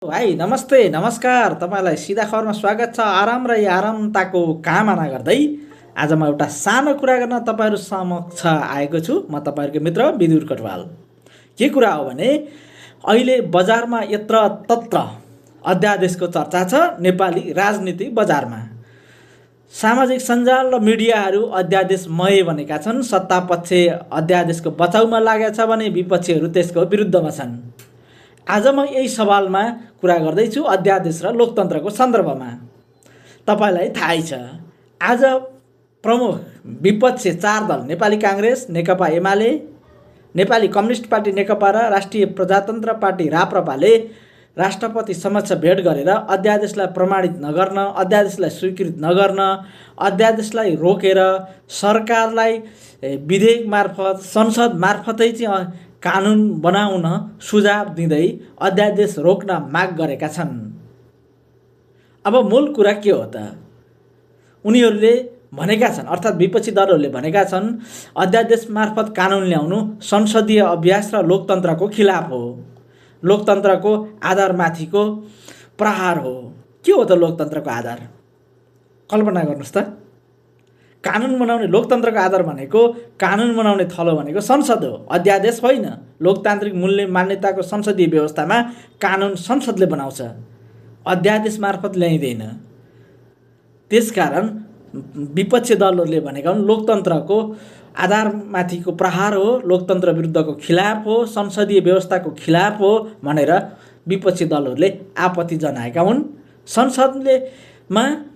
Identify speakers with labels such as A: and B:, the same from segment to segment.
A: भाइ नमस्ते नमस्कार। तपाईँलाई सिधा खबरमा स्वागत छ। आराम र आरामताको कामना गर्दै आज म एउटा सानो कुरा गर्न तपाईँहरू समक्ष आएको छु। म तपाईँहरूको मित्र विदुर कटवाल। के कुरा हो भने अहिले बजारमा यत्र तत्र अध्यादेशको चर्चा छ। नेपाली राजनीति बजारमा सामाजिक सञ्जाल र मिडियाहरू अध्यादेशमय भनेका छन्। सत्तापक्ष अध्यादेशको बचाउमा लागेका छ भने विपक्षीहरू त्यसको विरुद्धमा छन्। आज म यही सवालमा कुरा गर्दैछु, अध्यादेश र लोकतन्त्रको सन्दर्भमा। तपाईँलाई थाहै छ आज प्रमुख विपक्ष 4 दल नेपाली काङ्ग्रेस, नेकपा एमाले, नेपाली कम्युनिस्ट पार्टी नेकपा र राष्ट्रिय प्रजातन्त्र पार्टी राप्रपाले राष्ट्रपति समक्ष भेट गरेर अध्यादेशलाई प्रमाणित नगर्न, अध्यादेशलाई स्वीकृत नगर्न, अध्यादेशलाई रोकेर सरकारलाई विधेयक मार्फत संसद मार्फतै चाहिँ कानुन बनाउन सुझाव दिँदै अध्यादेश रोक्न माग गरेका छन्। अब मूल कुरा के हो त? उनीहरूले भनेका छन्, अर्थात् विपक्षी दलहरूले भनेका छन्, अध्यादेश मार्फत कानुन ल्याउनु संसदीय अभ्यास र लोकतन्त्रको खिलाफ हो, लोकतन्त्रको आधारमाथिको प्रहार हो। के हो त लोकतन्त्रको आधार? कल्पना गर्नुहोस् त। कानुन बनाउने लोकतन्त्रको आधार भनेको, कानुन बनाउने थलो भनेको संसद हो, अध्यादेश होइन। लोकतान्त्रिक मूल्य मान्यताको संसदीय व्यवस्थामा कानुन संसदले बनाउँछ, अध्यादेश मार्फत ल्याइँदैन। त्यसकारण विपक्षी दलहरूले भनेका हुन् लोकतन्त्रको आधारमाथिको प्रहार हो, लोकतन्त्र विरुद्धको खिलाफ हो, संसदीय व्यवस्थाको खिलाफ हो भनेर विपक्षी दलहरूले आपत्ति जनाएका हुन्। संसदलेमा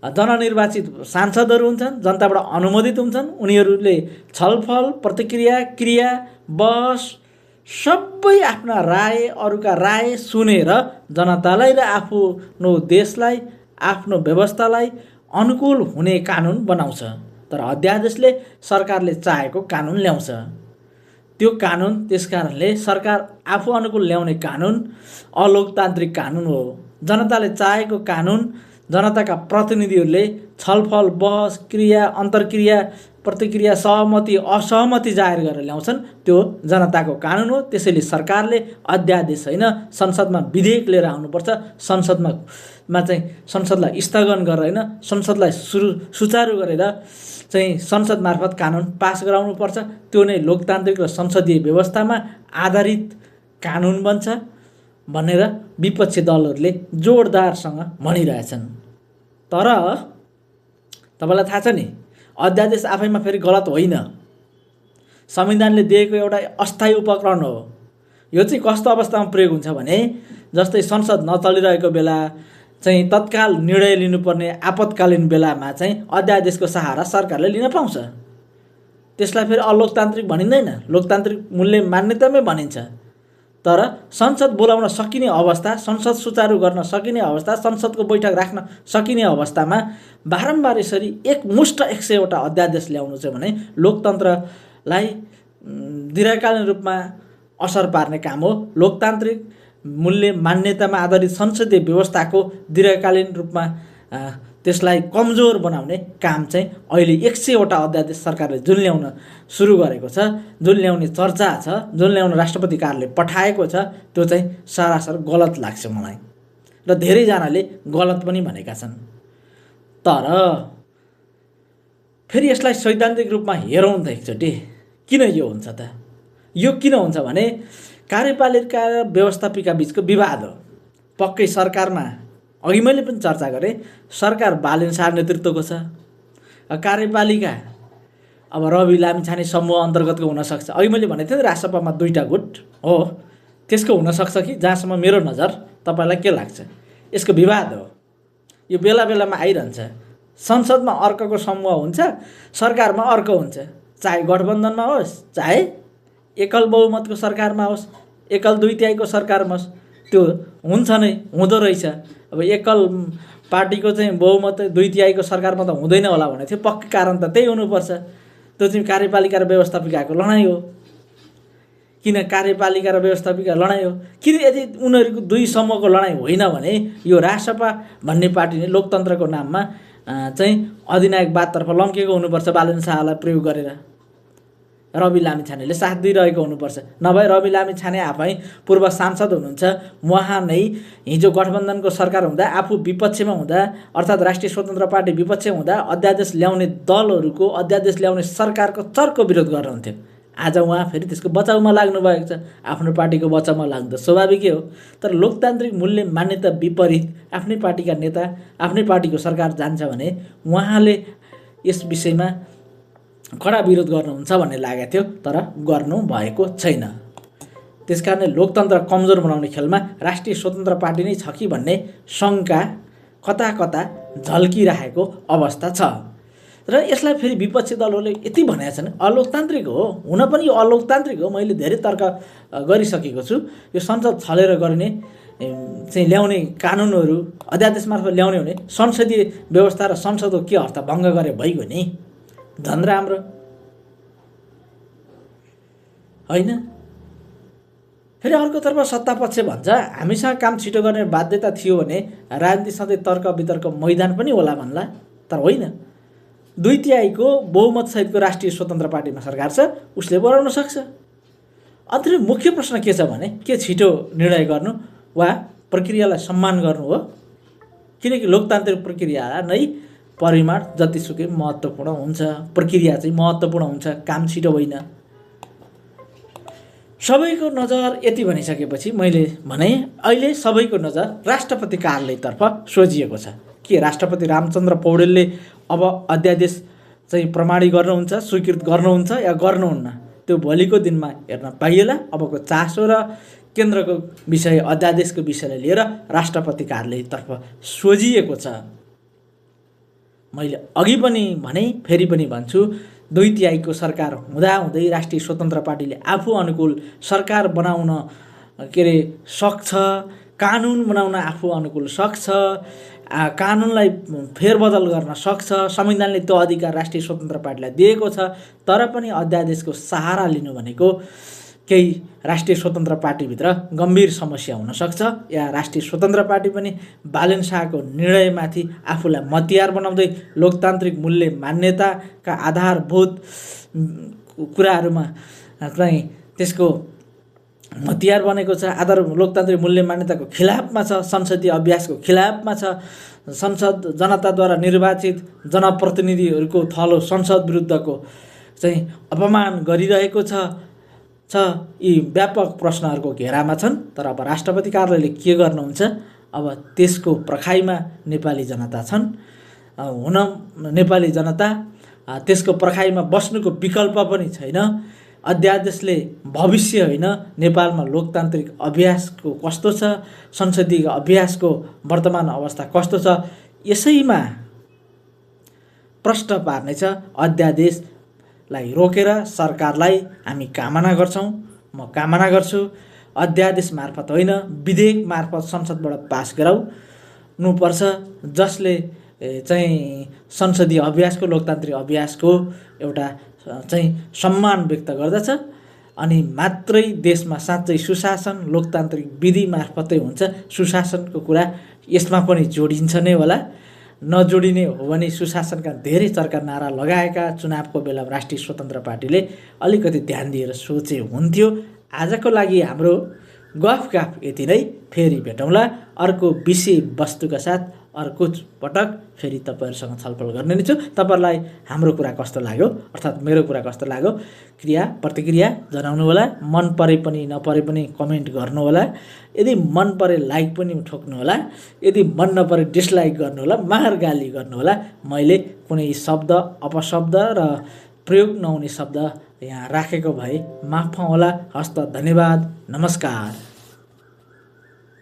A: जननिर्वाचित सांसदहरू हुन्छन्, जनताबाट अनुमोदित हुन्छन्। उनीहरूले छलफल, प्रतिक्रिया, क्रिया, बहस सबै आफ्ना राय, अरूका राय सुनेर जनतालाई र आफ्नो देशलाई, आफ्नो व्यवस्थालाई अनुकूल हुने कानुन बनाउँछ। तर अध्यादेशले सरकारले चाहेको कानुन ल्याउँछ। त्यो कानुन त्यसकारणले सरकार आफू अनुकूल ल्याउने कानुन अलोकतान्त्रिक कानुन हो। जनताले चाहेको कानुन जनताका प्रतिनिधिहरूले छलफल, बहस, क्रिया, अन्तर्क्रिया, प्रतिक्रिया, सहमति, असहमति जाहेर गरेर ल्याउँछन्। त्यो जनताको कानुन हो। त्यसैले सरकारले अध्यादेश होइन, संसदमा विधेयक लिएर आउनुपर्छ। संसदलाई स्थगन गरेर होइन, संसदलाई सुचारू गरेर चाहिँ संसद मार्फत कानुन पास गराउनुपर्छ। त्यो नै लोकतान्त्रिक र संसदीय व्यवस्थामा आधारित कानुन बन्छ भनेर विपक्षी दलहरूले जोडदारसँग भनिरहेछन्। तर तपाईँलाई थाहा छ नि, अध्यादेश आफैमा फेरि गलत होइन। संविधानले दिएको एउटा अस्थायी उपकरण हो। यो चाहिँ कस्तो अवस्थामा प्रयोग हुन्छ भने, जस्तै संसद नचलिरहेको बेला चाहिँ तत्काल निर्णय लिनुपर्ने आपतकालीन बेलामा चाहिँ अध्यादेशको सहारा सरकारले लिन पाउँछ। त्यसलाई फेरि अलोकतान्त्रिक भनिँदैन, लोकतान्त्रिक मूल्य मान्यतामै भनिन्छ। तर संसद बोलाउन सकिने अवस्था, संसद सुचारू गर्न सकिने अवस्था, संसदको बैठक राख्न सकिने अवस्थामा बारम्बार यसरी एकमुष्ट 100वटा अध्यादेश ल्याउनु चाहिँ भने लोकतन्त्रलाई दीर्घकालीन रूपमा असर पार्ने काम हो। लोकतान्त्रिक मूल्य मान्यतामा आधारित संसदीय व्यवस्थाको दीर्घकालीन रूपमा त्यसलाई कमजोर बनाउने काम चाहिँ अहिले 100वटा अध्यादेश सरकारले जुन ल्याउन सुरु गरेको छ, जुन ल्याउने चर्चा छ, जुन ल्याउन राष्ट्रपति कार्यालयले पठाएको छ, त्यो चाहिँ सरासर गलत लाग्छ मलाई। र धेरैजनाले गलत पनि भनेका छन्। तर फेरि यसलाई सैद्धान्तिक रूपमा हेरौँ त एकचोटि। किन यो हुन्छ त? यो किन हुन्छ भने कार्यपालिका र व्यवस्थापिका बिचको विवाद हो। पक्कै सरकारमा अघि मैले पनि चर्चा गरेँ, सरकार बालेन शाह नेतृत्वको छ। कार्यपालिका अब रवि लामिछाने समूह अन्तर्गतको हुनसक्छ। अघि मैले भनेको थिएँ राजसभामा 2टा गुट हो, त्यसको हुनसक्छ कि जहाँसम्म मेरो नजर। तपाईँलाई के लाग्छ? यसको विवाद हो, यो बेला बेलामा आइरहन्छ। संसदमा अर्को समूह हुन्छ, सरकारमा अर्को हुन्छ। चाहे गठबन्धनमा होस्, चाहे एकल बहुमतको सरकारमा होस्, एकल 2/3को सरकारमा होस्, त्यो हुन्छ नै, हुँदो रहेछ। अब एकल पार्टीको चाहिँ बहुमत 2/3को सरकारमा त हुँदैन होला भने थियो। पक्कै कारण त त्यही हुनुपर्छ। त्यो चाहिँ कार्यपालिका र व्यवस्थापिकाको लडाइँ हो। किन कार्यपालिका र व्यवस्थापिका लडाइँ हो? किन यदि उनीहरूको 2 समूहको लडाइँ होइन भने यो राजसभा भन्ने पार्टी नै लोकतन्त्रको नाममा चाहिँ अधिनायकवादतर्फ लम्केको हुनुपर्छ बालेन शाहलाई प्रयोग गरेर। रवि लामिछानेले साथ दिइरहेको हुनुपर्छ। नभए रवि लामिछाने आफै पूर्व सांसद हुनुहुन्छ, उहाँ नै हिजो गठबन्धनको सरकार हुँदा आफू विपक्षमा हुँदा अर्थात् राष्ट्रिय स्वतन्त्र पार्टी विपक्षमा हुँदा अध्यादेश ल्याउने दलहरूको अध्यादेश ल्याउने सरकारको चर्को विरोध गर्नुहुन्थ्यो। आज उहाँ फेरि त्यसको बचाउमा लाग्नु भएको छ। आफ्नो पार्टीको बचाउमा लाग्नु त स्वाभाविकै हो, तर लोकतान्त्रिक मूल्य मान्यता विपरीत आफ्नै पार्टीका नेता आफ्नै पार्टीको सरकार जान्छ भने उहाँले यस विषयमा कडा विरोध गर्नुहुन्छ भन्ने लागेको थियो, तर गर्नु भएको छैन। त्यसकारणले लोकतन्त्र कमजोर बनाउने खेलमा राष्ट्रिय स्वतन्त्र पार्टी नै छ कि भन्ने शङ्का कता कता झल्किरहेको अवस्था छ। र यसलाई फेरि विपक्षी दलहरूले यति भनेका छन् अलोकतान्त्रिक हो, हुन पनि यो अलोकतान्त्रिक हो। मैले धेरै तर्क गरिसकेको छु। यो संसद छलेर गरिने चाहिँ ल्याउने कानुनहरू अध्यादेश मार्फत ल्याउने भने संसदीय व्यवस्था र संसदको के अर्थ भङ्ग गरे भइगयो नि, झन् राम्रो होइन। फेरि अर्कोतर्फ सत्तापक्ष भन्छ हामीसँग काम छिटो गर्ने बाध्यता थियो भने राजनीति सधैँ तर्क वितर्क मैदान पनि होला भन्ला, तर होइन। 2/3 बहुमत सहितको राष्ट्रिय स्वतन्त्र पार्टीमा सरकार छ, उसले बनाउन सक्छ। अन्त मुख्य प्रश्न के छ भने के छिटो निर्णय गर्नु वा प्रक्रियालाई सम्मान गर्नु हो? किनकि लोकतान्त्रिक प्रक्रिया नै परिमाण जतिसुकै महत्त्वपूर्ण हुन्छ, प्रक्रिया चाहिँ महत्त्वपूर्ण हुन्छ, काम छिटो होइन। सबैको नजर यति भनिसकेपछि मैले भने अहिले सबैको नजर राष्ट्रपति कार्यालयतर्फ सोझिएको छ। के राष्ट्रपति रामचन्द्र पौडेलले अब अध्यादेश चाहिँ प्रमाणित गर्नुहुन्छ, स्वीकृत गर्नुहुन्छ या गर्नुहुन्न, त्यो भोलिको दिनमा हेर्न पाइएला। अबको चासो र केन्द्रको विषय अध्यादेशको विषयलाई लिएर राष्ट्रपति कार्यालयतर्फ सोझिएको छ। मैले अघि पनि भने फेरि पनि भन्छु, 2/3 सरकार हुँदाहुँदै राष्ट्रिय स्वतन्त्र पार्टीले आफू अनुकूल सरकार बनाउन सक्छ, कानुन बनाउन आफू अनुकूल सक्छ, कानुनलाई फेरबदल गर्न सक्छ। संविधानले त्यो अधिकार राष्ट्रिय स्वतन्त्र पार्टीलाई दिएको छ। तर पनि अध्यादेशको सहारा लिनु भनेको केही राष्ट्रिय स्वतन्त्र पार्टीभित्र गम्भीर समस्या हुनसक्छ, या राष्ट्रिय स्वतन्त्र पार्टी पनि बालेन शाहको निर्णयमाथि आफूलाई मतियार बनाउँदै लोकतान्त्रिक मूल्य मान्यताका आधारभूत कुराहरूमा चाहिँ त्यसको हतियार बनेको छ, आधार लोकतान्त्रिक मूल्य मान्यताको खिलाफमा छ, संसदीय अभ्यासको खिलाफमा छ, संसद जनताद्वारा निर्वाचित जनप्रतिनिधिहरूको थलो संसद विरुद्धको चाहिँ अपमान गरिरहेको छ यी व्यापक प्रश्नहरूको घेरामा छन्। तर अब राष्ट्रपति कार्यालयले के गर्नुहुन्छ, अब त्यसको पर्खाइमा नेपाली जनता छन्। हुन नेपाली जनता त्यसको पर्खाइमा बस्नुको विकल्प पनि छैन। अध्यादेशले भविष्य होइन, नेपालमा लोकतान्त्रिक अभ्यासको कस्तो छ, संसदीय अभ्यासको वर्तमान अवस्था कस्तो छ, यसैमा प्रश्न पार्नेछ। अध्यादेशलाई रोकेर सरकारलाई हामी कामना गर्छौँ, म कामना गर्छु, अध्यादेश मार्फत होइन विधेयक मार्फत संसदबाट पास गराउनुपर्छ, जसले चाहिँ संसदीय अभ्यासको लोकतान्त्रिक अभ्यासको एउटा चाहिँ सम्मान व्यक्त गर्दछ। अनि मात्रै देशमा साँच्चै सुशासन लोकतान्त्रिक विधि मार्फतै हुन्छ। सुशासनको कुरा यसमा पनि जोडिन्छ नै होला। नजोडिने हो भने सुशासनका धेरै चर्का नारा लगाएका चुनावको बेला राष्ट्रिय स्वतन्त्र पार्टीले अलिकति ध्यान दिएर सोचे हुन्थ्यो। आजको लागि हाम्रो गफ यति नै। फेरि भेटौँला अर्को विषय वस्तुका साथ अर्को पटक फेरि तपाईँहरूसँग छलफल गर्ने नै छु। तपाईँहरूलाई हाम्रो कुरा कस्तो लाग्यो अर्थात् मेरो कुरा कस्तो लाग्यो क्रिया प्रतिक्रिया जनाउनु होला। मन परे पनि नपरे पनि कमेन्ट गर्नु होला। यदि मन परे लाइक पनि ठोक्नु होला, यदि मन नपरे डिसलाइक गर्नु होला, मार गाली गर्नु होला। मैले कुनै शब्द अपशब्द र प्रयोग नहुने शब्द यहाँ राखेको भए माफ होला। हस्त धन्यवाद, नमस्कार।